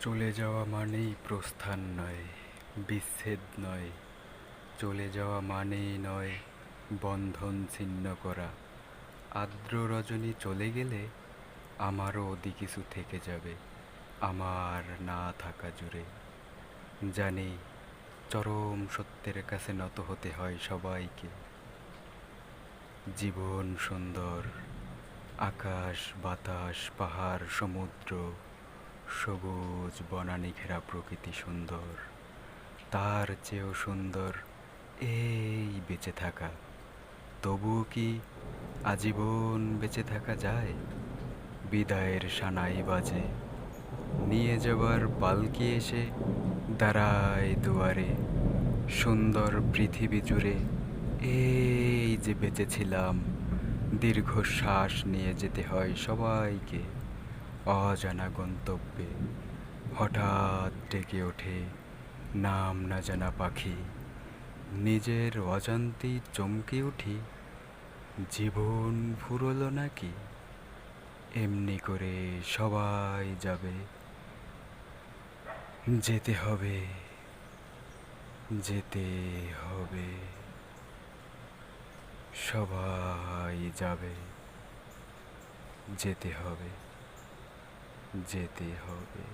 চলে যাওয়া মানেই প্রস্থান নয়, বিচ্ছেদ নয়। চলে যাওয়া মানেই নয় বন্ধন ছিন্ন করা। আর্দ্র রজনী চলে গেলে আমারও অতি কিছু থেকে যাবে আমার না থাকা জুড়ে। জানি চরম সত্যের কাছে নত হতে হয় সবাইকে। জীবন সুন্দর, আকাশ বাতাস পাহাড় সমুদ্র, সবুজ বনানী ঘেরা প্রকৃতি সুন্দর। তার চেয়েও সুন্দর এই বেঁচে থাকা। তবুও কি আজীবন বেঁচে থাকা যায়? বিদায়ের সানাই বাজে, নিয়ে যাবার পালকি এসে দাঁড়ায় দুয়ারে। সুন্দর পৃথিবী জুড়ে এই যে বেঁচেছিলাম, দীর্ঘশ্বাস নিয়ে যেতে হয় সবাইকে অজানা গন্তব্যে। হঠাৎ ডেকে ওঠে নাম না জানা পাখি, নিজের অজান্তেই চমকে উঠি। জীবন ফুরলো নাকি? এমনি করে সবাই যাবে, যেতে হবে, যেতে হবে, সবাই যাবে, যেতে হবে, যেতে হবে।